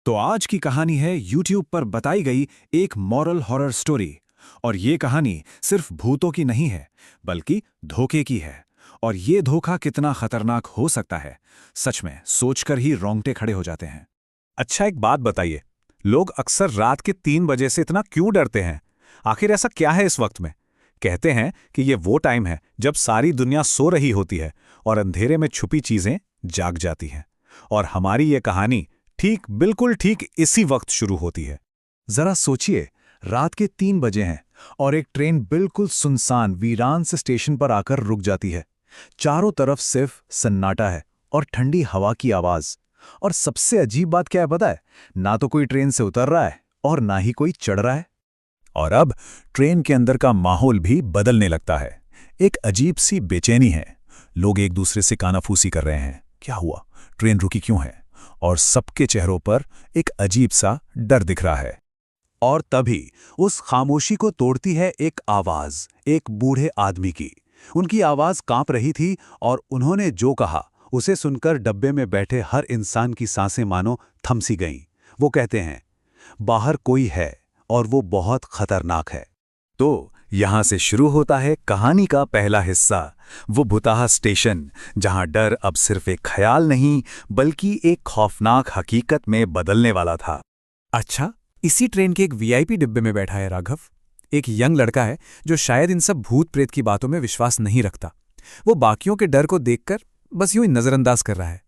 तो आज की कहानी है YouTube पर बताई गई एक मॉरल हॉरर स्टोरी। और ये कहानी सिर्फ भूतों की नहीं है, बल्कि धोखे की है। और ये धोखा कितना खतरनाक हो सकता है, सच में सोचकर ही रोंगटे खड़े हो जाते हैं। अच्छा, एक बात बताइए, लोग अक्सर रात के 3 बजे से इतना क्यों डरते हैं? आखिर ऐसा क्या है इस वक्त में? कहते हैं कि ये वो टाइम है जब सारी दुनिया सो रही होती है और अंधेरे में छुपी चीजें जाग जाती हैं। और हमारी ये कहानी बिल्कुल ठीक इसी वक्त शुरू होती है। जरा सोचिए, रात के 3 बजे हैं और एक ट्रेन बिल्कुल सुनसान वीरान से स्टेशन पर आकर रुक जाती है। चारों तरफ सिर्फ सन्नाटा है और ठंडी हवा की आवाज। और सबसे अजीब बात क्या है पता है? ना तो कोई ट्रेन से उतर रहा है और ना ही कोई चढ़ रहा है। और अब ट्रेन के अंदर का माहौल भी बदलने लगता है। एक अजीब सी बेचैनी है। लोग एक दूसरे से कानाफूसी कर रहे हैं, क्या हुआ, ट्रेन रुकी क्यों है? और सबके चेहरों पर एक अजीब सा डर दिख रहा है। और तभी उस खामोशी को तोड़ती है एक आवाज, एक बूढ़े आदमी की। उनकी आवाज कांप रही थी और उन्होंने जो कहा उसे सुनकर डब्बे में बैठे हर इंसान की सांसें मानो थम सी गईं। वो कहते हैं, बाहर कोई है और वो बहुत खतरनाक है। तो यहां से शुरू होता है कहानी का पहला हिस्सा, वो भुताहा स्टेशन, जहां डर अब सिर्फ एक ख्याल नहीं बल्कि एक खौफनाक हकीकत में बदलने वाला था। अच्छा, इसी ट्रेन के एक वीआईपी डिब्बे में बैठा है राघव। एक यंग लड़का है जो शायद इन सब भूत प्रेत की बातों में विश्वास नहीं रखता। वो बाकियों के डर को देखकर बस यूं ही नजरअंदाज कर रहा है।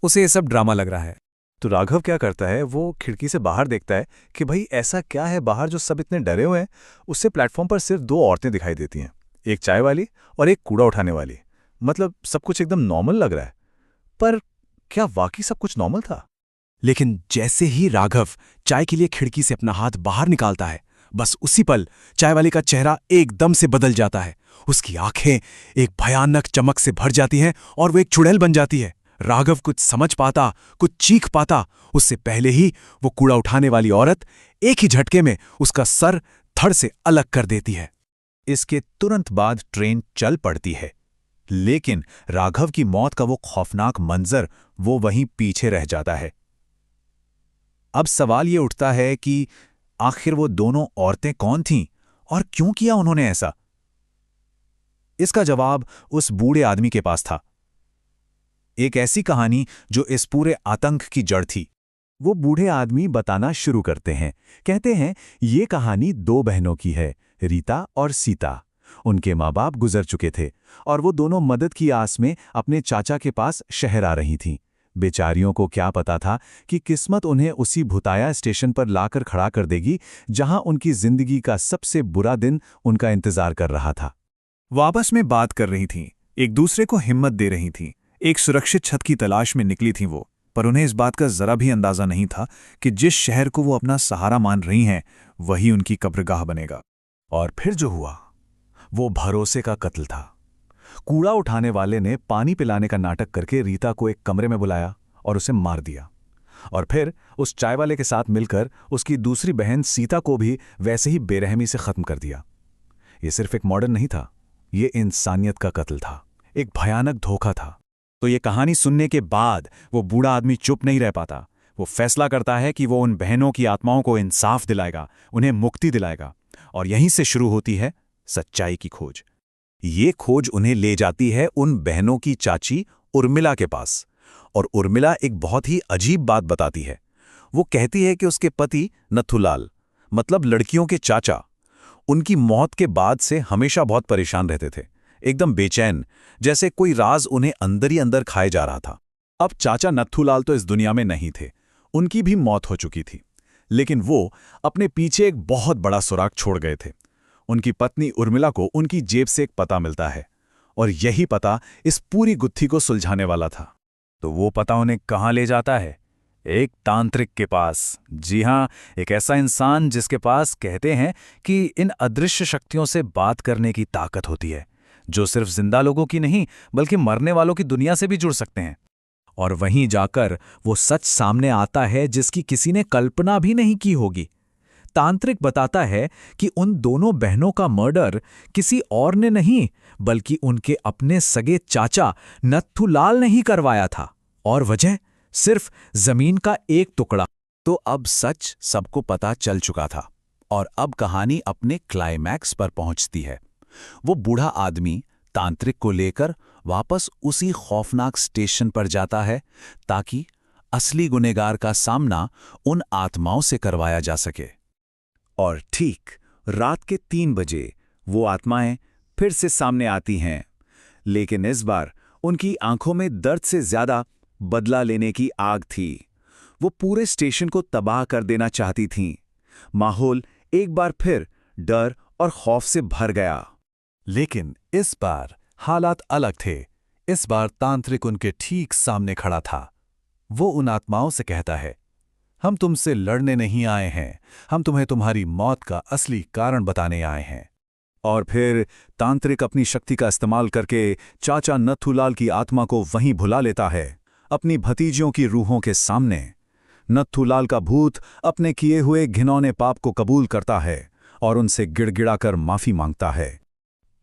उसे ये सब ड्रामा लग रहा है। तो राघव क्या करता है, वो खिड़की से बाहर देखता है कि भाई ऐसा क्या है बाहर जो सब इतने डरे हुए हैं। उससे प्लेटफॉर्म पर सिर्फ 2 औरतें दिखाई देती हैं, एक चाय वाली और एक कूड़ा उठाने वाली। मतलब सब कुछ एकदम नॉर्मल लग रहा है, पर क्या वाकई सब कुछ नॉर्मल था? लेकिन जैसे ही राघव चाय के लिए खिड़की से अपना हाथ बाहर निकालता है, बस उसी पल चाय वाले का चेहरा एकदम से बदल जाता है। उसकी आंखें एक भयानक चमक से भर जाती हैं और वो एक चुड़ैल बन जाती है। राघव कुछ समझ पाता, कुछ चीख पाता, उससे पहले ही वो कूड़ा उठाने वाली औरत एक ही झटके में उसका सर धड़ से अलग कर देती है। इसके तुरंत बाद ट्रेन चल पड़ती है, लेकिन राघव की मौत का वो खौफनाक मंजर वो वहीं पीछे रह जाता है। अब सवाल ये उठता है कि आखिर वो दोनों औरतें कौन थीं और क्यों किया उन्होंने ऐसा? इसका जवाब उस बूढ़े आदमी के पास था। एक ऐसी कहानी जो इस पूरे आतंक की जड़ थी। वो बूढ़े आदमी बताना शुरू करते हैं। कहते हैं, ये कहानी 2 बहनों की है, रीता और सीता। उनके माँ बाप गुजर चुके थे और वो दोनों मदद की आस में अपने चाचा के पास शहर आ रही थीं। बेचारियों को क्या पता था कि किस्मत उन्हें उसी भुताया स्टेशन पर लाकर खड़ा कर देगी जहां उनकी जिंदगी का सबसे बुरा दिन उनका इंतजार कर रहा था। वो आपस में बात कर रही थीं, एक दूसरे को हिम्मत दे रही थीं, एक सुरक्षित छत की तलाश में निकली थीं वो। पर उन्हें इस बात का जरा भी अंदाजा नहीं था कि जिस शहर को वो अपना सहारा मान रही हैं, वही उनकी कब्रगाह बनेगा। और फिर जो हुआ वो भरोसे का कत्ल था। कूड़ा उठाने वाले ने पानी पिलाने का नाटक करके रीता को एक कमरे में बुलाया और उसे मार दिया। और फिर उस चाय वाले के साथ मिलकर उसकी दूसरी बहन सीता को भी वैसे ही बेरहमी से खत्म कर दिया। ये सिर्फ एक मॉडर्न नहीं था, ये इंसानियत का कत्ल था, एक भयानक धोखा था। तो ये कहानी सुनने के बाद वो बूढ़ा आदमी चुप नहीं रह पाता। वो फैसला करता है कि वो उन बहनों की आत्माओं को इंसाफ दिलाएगा, उन्हें मुक्ति दिलाएगा। और यहीं से शुरू होती है सच्चाई की खोज। ये खोज उन्हें ले जाती है उन बहनों की चाची उर्मिला के पास। और उर्मिला एक बहुत ही अजीब बात बताती है। वो कहती है कि उसके पति नथुलाल, मतलब लड़कियों के चाचा, उनकी मौत के बाद से हमेशा बहुत परेशान रहते थे, एकदम बेचैन, जैसे कोई राज उन्हें अंदर ही अंदर खाए जा रहा था। अब चाचा नथुलाल तो इस दुनिया में नहीं थे, उनकी भी मौत हो चुकी थी, लेकिन वो अपने पीछे एक बहुत बड़ा सुराग छोड़ गए थे। उनकी पत्नी उर्मिला को उनकी जेब से एक पता मिलता है और यही पता इस पूरी गुत्थी को सुलझाने वाला था। तो वो पता उन्हें कहाँ ले जाता है? एक तांत्रिक के पास। जी हाँ, एक ऐसा इंसान जिसके पास कहते हैं कि इन अदृश्य शक्तियों से बात करने की ताकत होती है, जो सिर्फ जिंदा लोगों की नहीं बल्कि मरने वालों की दुनिया से भी जुड़ सकते हैं। और वहीं जाकर वो सच सामने आता है जिसकी किसी ने कल्पना भी नहीं की होगी। तांत्रिक बताता है कि उन दोनों बहनों का मर्डर किसी और ने नहीं बल्कि उनके अपने सगे चाचा नथुलाल ने ही करवाया था। और वजह सिर्फ जमीन का एक टुकड़ा। तो अब सच सबको पता चल चुका था और अब कहानी अपने क्लाइमैक्स पर पहुंचती है। वो बूढ़ा आदमी तांत्रिक को लेकर वापस उसी खौफनाक स्टेशन पर जाता है ताकि असली गुनहगार का सामना उन आत्माओं से करवाया जा सके। और ठीक रात के 3 बजे वो आत्माएं फिर से सामने आती हैं, लेकिन इस बार उनकी आंखों में दर्द से ज्यादा बदला लेने की आग थी। वो पूरे स्टेशन को तबाह कर देना चाहती थीं। माहौल एक बार फिर डर और खौफ से भर गया। लेकिन इस बार हालात अलग थे। इस बार तांत्रिक उनके ठीक सामने खड़ा था। वो उन आत्माओं से कहता है, हम तुमसे लड़ने नहीं आए हैं, हम तुम्हें तुम्हारी मौत का असली कारण बताने आए हैं। और फिर तांत्रिक अपनी शक्ति का इस्तेमाल करके चाचा नथुलाल की आत्मा को वहीं भुला लेता है, अपनी भतीजियों की रूहों के सामने। नथुलाल का भूत अपने किए हुए घिनौने पाप को कबूल करता है और उनसे गिड़गिड़ाकर माफी मांगता है।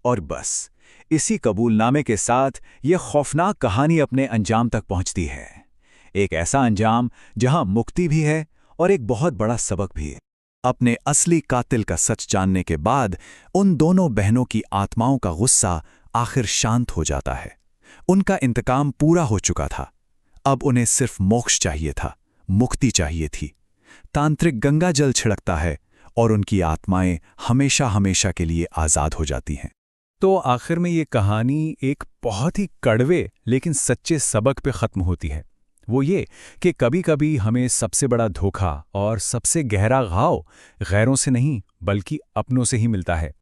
और बस इसी कबूलनामे के साथ यह खौफनाक कहानी अपने अंजाम तक पहुंचती है। एक ऐसा अंजाम जहां मुक्ति भी है और एक बहुत बड़ा सबक भी है। अपने असली कातिल का सच जानने के बाद उन दोनों बहनों की आत्माओं का गुस्सा आखिर शांत हो जाता है। उनका इंतकाम पूरा हो चुका था। अब उन्हें सिर्फ मोक्ष चाहिए था, मुक्ति चाहिए थी। तांत्रिक गंगा जल छिड़कता है और उनकी आत्माएं हमेशा हमेशा के लिए आजाद हो जाती हैं। तो आखिर में ये कहानी एक बहुत ही कड़वे लेकिन सच्चे सबक पे खत्म होती है। वो ये कि कभी-कभी हमें सबसे बड़ा धोखा और सबसे गहरा घाव गैरों से नहीं बल्कि अपनों से ही मिलता है।